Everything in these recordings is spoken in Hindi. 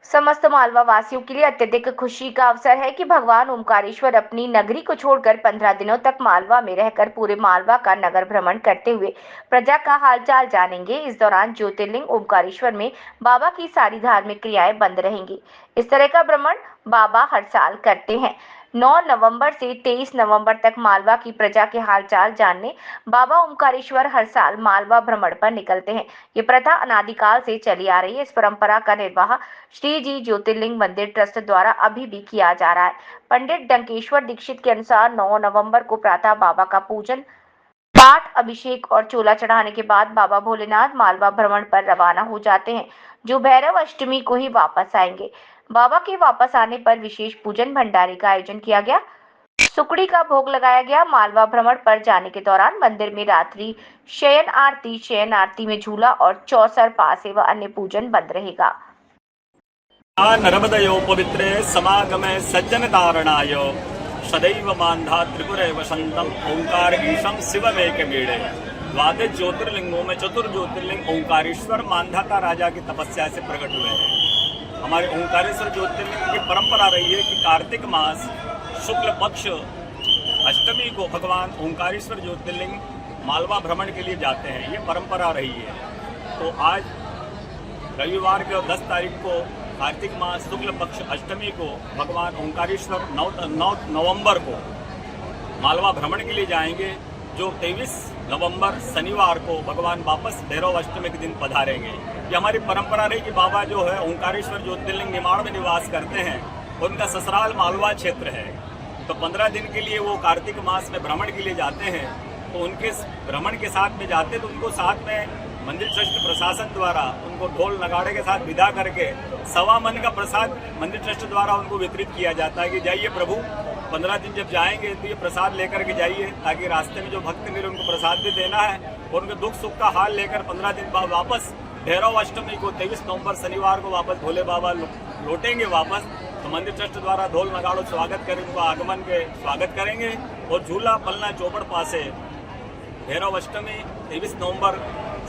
समस्त मालवा वासियों के लिए अत्यधिक खुशी का अवसर है कि भगवान ओमकारेश्वर अपनी नगरी को छोड़कर 15 दिनों तक मालवा में रहकर पूरे मालवा का नगर भ्रमण करते हुए प्रजा का हालचाल जानेंगे। इस दौरान ज्योतिर्लिंग ओमकारेश्वर में बाबा की सारी धार्मिक क्रियाएं बंद रहेंगी। इस तरह का भ्रमण बाबा हर साल करते हैं। 9 नवंबर से 23 नवंबर तक मालवा की प्रजा के हालचाल जानने बाबा ओमकारेश्वर हर साल मालवा भ्रमण पर निकलते हैं। ये प्रथा अनादिकाल से चली आ रही है। इस परंपरा का निर्वाह श्री जी ज्योतिर्लिंग मंदिर ट्रस्ट द्वारा अभी भी किया जा रहा है। पंडित डंकेश्वर दीक्षित के अनुसार 9 नवंबर को प्रातः बाबा का पूजन पाठ, अभिषेक और चोला चढ़ाने के बाद बाबा भोलेनाथ मालवा भ्रमण पर रवाना हो जाते हैं, जो भैरव अष्टमी को ही वापस आएंगे। बाबा के वापस आने पर विशेष पूजन भंडारे का आयोजन किया गया, सुकड़ी का भोग लगाया गया। मालवा भ्रमण पर जाने के दौरान मंदिर में रात्रि शयन आरती में झूला और चौसर पासे व अन्य पूजन बंद रहेगा। नर्मदयो पवित्रे समागमे सज्जन तारणाय सदैव मान्धा त्रिपुरे वसंतम ओंकार ईशम शिवमेकमेणे। द्वादश ज्योतिर्लिंगों में चतुर्ज्योतिर्लिंग ओंकारेश्वर मांधाता राजा की तपस्या से प्रकट हुए हैं। हमारे ओंकारेश्वर ज्योतिर्लिंग की परंपरा रही है कि कार्तिक मास शुक्ल पक्ष अष्टमी को भगवान ओंकारेश्वर ज्योतिर्लिंग मालवा भ्रमण के लिए जाते हैं। ये परंपरा रही है। तो आज रविवार के 10 तारीख को कार्तिक मास शुक्ल पक्ष अष्टमी को भगवान ओंकारेश्वर 9 नवंबर को मालवा भ्रमण के लिए जाएंगे, जो 23 नवंबर शनिवार को भगवान वापस भैरव अष्टमी के दिन पधारेंगे। ये हमारी परंपरा रही कि बाबा जो है ओंकारेश्वर ज्योतिर्लिंग निमाड़ में निवास करते हैं, उनका ससुराल मालवा क्षेत्र है। तो 15 दिन के लिए वो कार्तिक मास में भ्रमण के लिए जाते हैं। तो उनके भ्रमण के साथ में जाते तो उनको साथ में मंदिर ट्रस्ट प्रशासन द्वारा उनको ढोल नगाड़े के साथ विदा करके 1.25 मन का प्रसाद मंदिर ट्रस्ट द्वारा उनको वितरित किया जाता है कि जाइए प्रभु 15 दिन जब जाएंगे तो ये प्रसाद लेकर के जाइए, ताकि रास्ते में जो भक्त मिले उनको प्रसाद भी देना है और उनके दुख सुख का हाल लेकर 15 दिन बाद वापस भैरव अष्टमी को 23 नवंबर शनिवार को वापस भोले बाबा लौटेंगे वापस। तो मंदिर ट्रस्ट द्वारा ढोल नगाड़ो स्वागत करेंगे, उनका आगमन के स्वागत करेंगे और झूला पलना चौपड़ पासे भैरव अष्टमी 23 नवंबर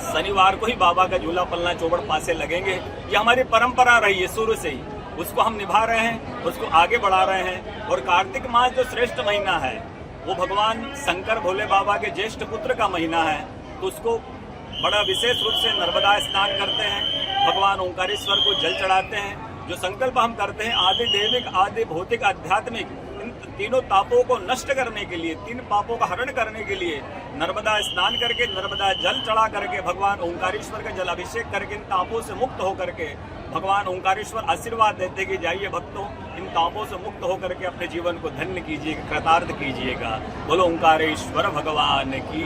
शनिवार को ही बाबा का झूला पलना चौबड़ पासे लगेंगे। ये हमारी परंपरा रही है शुरू से ही, उसको हम निभा रहे हैं, उसको आगे बढ़ा रहे हैं। और कार्तिक मास जो श्रेष्ठ महीना है वो भगवान शंकर भोले बाबा के ज्येष्ठ पुत्र का महीना है। तो उसको बड़ा विशेष रूप से नर्मदा स्नान करते हैं, भगवान ओंकारेश्वर को जल चढ़ाते हैं। जो संकल्प हम करते हैं आदि दैविक आदि भौतिक आध्यात्मिक इन तीनों तापों को नष्ट करने के लिए, 3 पापों का हरण करने के लिए नर्मदा स्नान करके नर्मदा जल चढ़ा करके भगवान ओंकारेश्वर का जल अभिषेक करके इन तापों से मुक्त होकर के भगवान ओंकारेश्वर आशीर्वाद देते कि जाइए भक्तों, इन तापों से मुक्त होकर के अपने जीवन को धन्य कीजिएगा, कृतार्थ कीजिएगा। बोलो ओंकारेश्वर भगवान की।